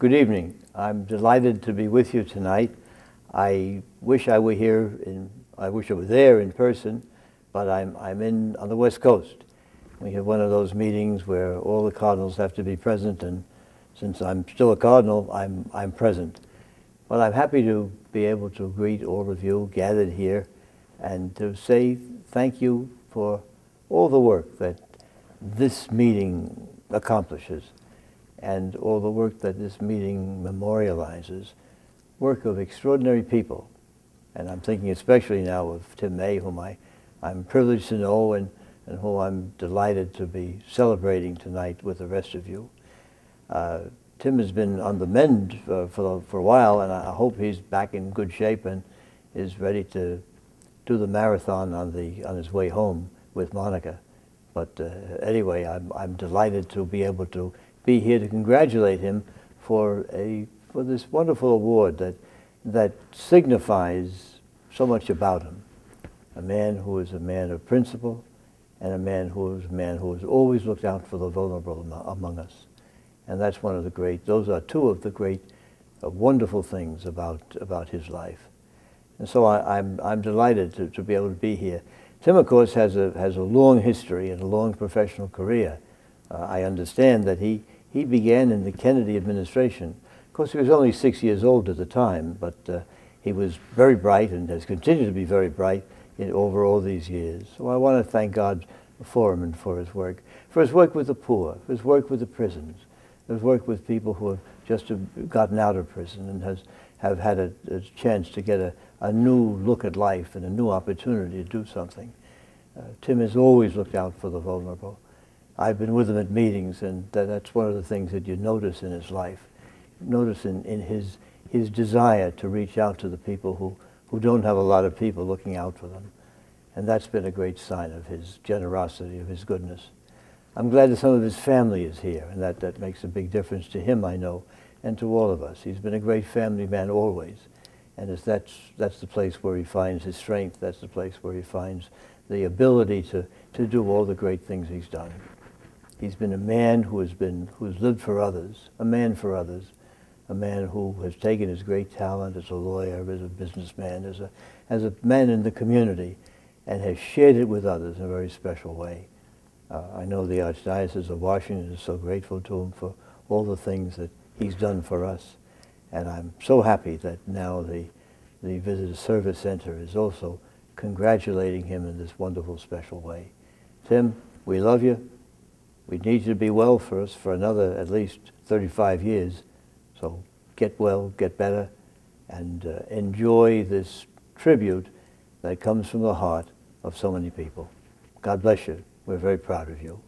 Good evening. I'm delighted to be with you tonight. I wish I were there in person, but I'm on the West Coast. We have one of those meetings where all the Cardinals have to be present, and since I'm still a Cardinal, I'm present. But I'm happy to be able to greet all of you gathered here and to say thank you for all the work that this meeting accomplishes, and all the work that this meeting memorializes, work of extraordinary people. And I'm thinking especially now of Tim May, whom I'm privileged to know and whom I'm delighted to be celebrating tonight with the rest of you. Tim has been on the mend for a while, and I hope he's back in good shape and is ready to do the marathon on his way home with Monica. But anyway, I'm delighted to be able to be here to congratulate him for this wonderful award that signifies so much about him. A man who is a man of principle, and a man who has always looked out for the vulnerable among us. And that's one of the great, those are two of the great wonderful things about his life. And so I'm delighted to be able to be here. Tim, of course, has a long history and a long professional career. I understand that he began in the Kennedy administration. Of course, he was only 6 years old at the time, but he was very bright and has continued to be very bright over all these years. So I want to thank God for him and for his work with the poor, for his work with the prisons, his work with people who have just gotten out of prison and have had a chance to get a new look at life and a new opportunity to do something. Tim has always looked out for the vulnerable. I've been with him at meetings, and that's one of the things that you notice in his life. Notice in his desire to reach out to the people who don't have a lot of people looking out for them. And that's been a great sign of his generosity, of his goodness. I'm glad that some of his family is here, and that makes a big difference to him, I know, and to all of us. He's been a great family man always, and that's the place where he finds his strength. That's the place where he finds the ability to do all the great things he's done. He's been a man who's lived for others, a man for others, a man who has taken his great talent as a lawyer, as a businessman, as a man in the community, and has shared it with others in a very special way. I know the Archdiocese of Washington is so grateful to him for all the things that he's done for us, and I'm so happy that now the Visitor Service Center is also congratulating him in this wonderful, special way. Tim, we love you. We need you to be well for us for another at least 35 years. So get well, get better, and enjoy this tribute that comes from the heart of so many people. God bless you. We're very proud of you.